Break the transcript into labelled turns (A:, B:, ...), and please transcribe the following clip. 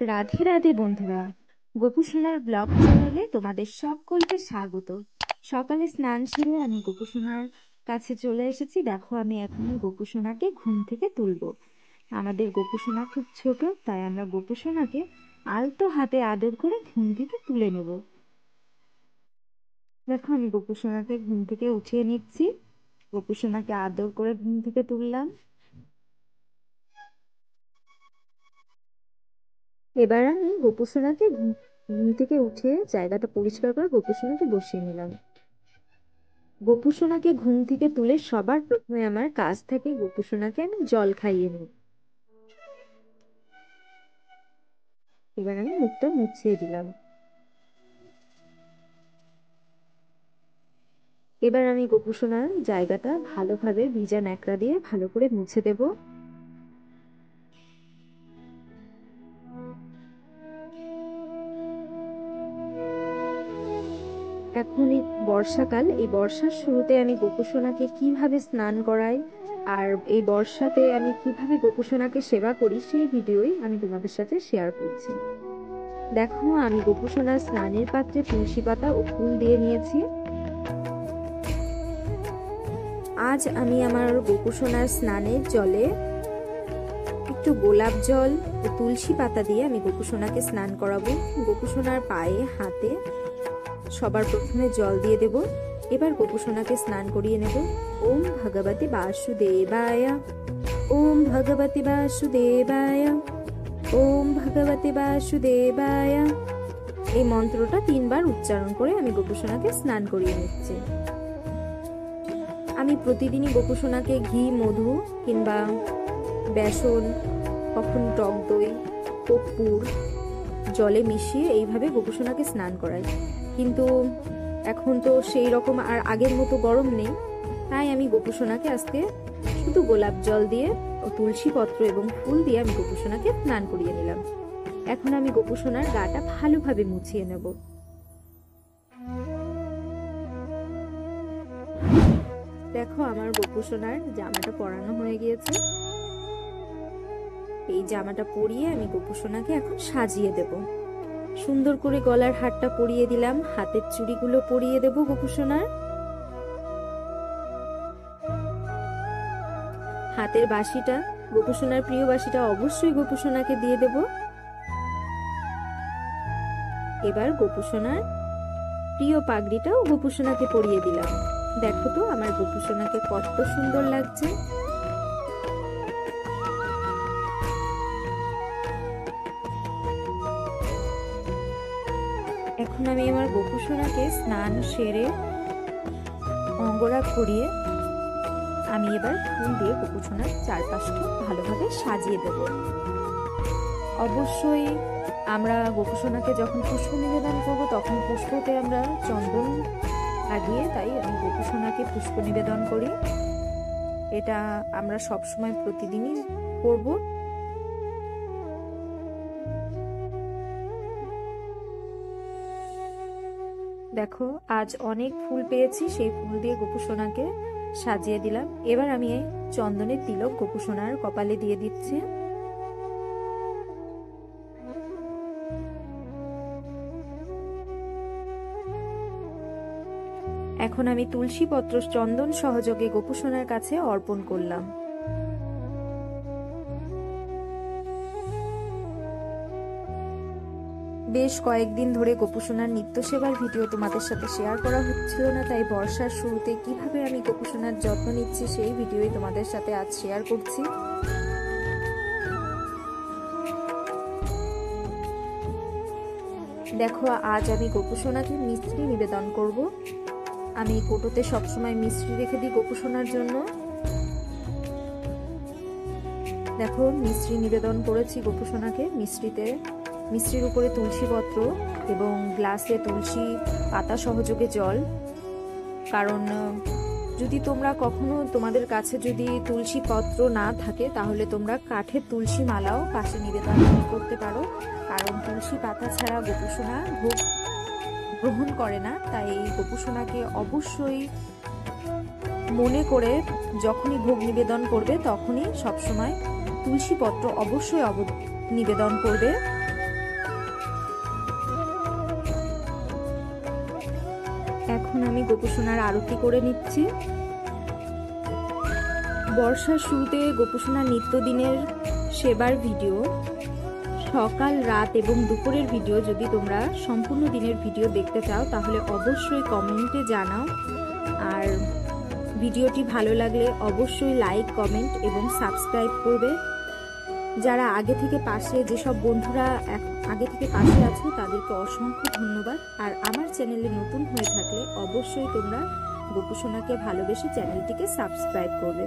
A: রাধে রাধে বন্ধুরা, গোপুসোনার ব্লগ চ্যানেলে তোমাদের সকলকে স্বাগত। সকালে স্নান সেরে আমি গোপুসোনার কাছে চলে এসেছি। দেখো, আমি এখন গোপুসোনাকে ঘুম থেকে তুলবো। আমাদের গোপুসোনা খুব ছোট, তাই আমরা গোপুসোনাকে আলতো হাতে আদর করে ঘুম থেকে তুলে নেব। দেখো, আমি গোপুসোনাকে ঘুম থেকে উঠিয়ে নিচ্ছি। গোপুসোনাকে আদর করে ঘুম থেকে তুললাম। এবার আমি গোপুসোনাকে ঘুম থেকে উঠে জায়গাটা পরিষ্কার করে গোপুসোনাকে বসিয়ে নিলাম। গোপুসোনাকে ঘুম থেকে তুলে সবার প্রথমে আমার কাজ থাকে গোপুসোনাকে আমি জল খাইয়ে নিই। এবার আমি মুখটা মুছিয়ে দিলাম। এবার আমি গোপুসোনার জায়গাটা ভালোভাবে ভিজা ন্যাকড়া দিয়ে ভালো করে মুছে দেব। এখন এই বর্ষাকাল, এই বর্ষার শুরুতে আমি গোপুসোনাকে কিভাবে স্নান করাই আর এই বর্ষাতে আমি কিভাবে গোপুসোনাকে সেবা করি সেই ভিডিওই আমি তোমাদের সাথে শেয়ার করছি। দেখো, আমি গোপুসোনার স্নানের পাত্রে তুলসী পাতা ও ফুল দিয়ে নিয়েছি। আজ আমি আমার গোপুসোনার স্নানের জলে একটু গোলাপ জল ও তুলসী পাতা দিয়ে আমি গোপুসোনাকে স্নান করাবো। গোপুসোনার পায়ে হাতে সবার প্রথমে জল দিয়ে দেব। এবার গোপুসোনাকে স্নান করিয়ে নেব। ওম ভগবতী বাসুদেবায়, ওম ভগবতী বাসুদেবায়, ওম ভগবতী বাসুদেবায়। এই মন্ত্রটা 3 বার উচ্চারণ করে আমি গোপুসোনাকে স্নান করিয়ে নিচ্ছি। আমি প্রতিদিনই গোপুসোনাকে ঘি, মধু কিংবা বেসন, কখনো টক দই, কর্পূর জলে মিশিয়ে এইভাবে গোপুসোনাকে স্নান করাই। কিন্তু এখন তো সেই রকম আর আগের মতো গরম নেই, তাই আমি গোপুসোনাকে আজকে শুধু গোলাপ জল দিয়ে ও তুলসী পত্র এবং ফুল দিয়ে আমি গোপুসোনাকে স্নান করিয়ে নিলাম। এখন আমি গোপুসোনার গাটা ভালোভাবে মুছিয়ে নেব। দেখো, আমার গোপুসোনার জামাটা পরানো হয়ে গিয়েছে। এই জামাটা পরিয়ে আমি গোপুসোনাকে এখন সাজিয়ে দেব। সুন্দর করে গলার হারটা পরিয়ে দিলাম, হাতের চুড়িগুলো পরিয়ে দেব গোপুসোনার। হাতের বাঁশিটা, গোপুসোনার প্রিয় বাঁশিটা অবশ্যই গোপুসোনাকে দিয়ে দেব। এবার গোপুসোনার প্রিয় পাগড়িটাও গোপুসোনাকে পরিয়ে দিলাম। দেখো তো আমার গোপুসোনাকে কত সুন্দর লাগছে। এখন আমি আমার গোপুসোনাকে স্নান সেরে অঙ্গরাগ করিয়ে আমি এবার ফুল দিয়ে গোপুসোনার চারপাশটা ভালোভাবে সাজিয়ে দেব। অবশ্যই আমরা গোপুসোনাকে যখন পুষ্প নিবেদন করব তখন পুষ্পতে আমরা চন্দন লাগিয়ে, তাই আমি গোপুসোনাকে পুষ্প নিবেদন করি। এটা আমরা সবসময় প্রতিদিনই করব। দেখো, আজ অনেক ফুল পেয়েছি, সেই ফুল দিয়ে গোপুসোনাকে সাজিয়ে দিলাম। এবার আমি এই চন্দনের তিলক গোপুসোনার কপালে দিয়ে দিচ্ছি। এখন আমি তুলসী পত্র চন্দন সহযোগে গোপুসোনার কাছে অর্পণ করলাম। বেশ কয়েকদিন ধরে গোপুসোনার নিত্য সেবার ভিডিও তোমাদের সাথে শেয়ার করা হচ্ছিল না, তাই বর্ষার শুরুতে কিভাবে আমি গোপুসোনার যত্ন নিচ্ছি সেই ভিডিওই তোমাদের সাথে আজ শেয়ার করছি। দেখো, আজ আমি গোপুসোনাকে মিষ্টি নিবেদন করব। আমি কোটোতে সবসময় মিষ্টি রেখে দিই গোপুসোনার জন্য। দেখো, মিষ্টি নিবেদন করেছি গোপুসোনাকে। মিষ্টির উপরে তুলসী পত্র এবং গ্লাসে তুলসী পাতা সহযোগে জল। কারণ যদি তোমরা কখনো তোমাদের কাছে যদি তুলসী পত্র না থাকে তাহলে তোমরা কাঠের তুলসী মালাও পাশে নিবেদন করতে পারো। কারণ তুলসী পাতা ছাড়া গোপুসোনা ভোগ গ্রহণ করে না, তাই গোপুসোনাকে অবশ্যই মনে করে যখনই ভোগ নিবেদন করবে তখনই সবসময় তুলসী পত্র অবশ্যই নিবেদন করবে। এখন আমি গোপুসোনার আরতি করে নিচ্ছি। বর্ষার শুরুতে গোপুসোনার নিত্যদিনের সেবার ভিডিও, সকাল, রাত এবং দুপুরের ভিডিও যদি তোমরা সম্পূর্ণ দিনের ভিডিও দেখতে চাও তাহলে অবশ্যই কমেন্টে জানাও। আর ভিডিওটি ভালো লাগলে অবশ্যই লাইক, কমেন্ট এবং সাবস্ক্রাইব করবে। যারা আগে থেকে পাশে, যেসব বন্ধুরা আগে থেকে পাশে আছে তাদেরকে অসংখ্য ধন্যবাদ। আর আমার চ্যানেলে নতুন হয়ে থাকলে অবশ্যই তোমরা গোপুসোনাকে ভালোবেসে চ্যানেলটিকে সাবস্ক্রাইব করবে।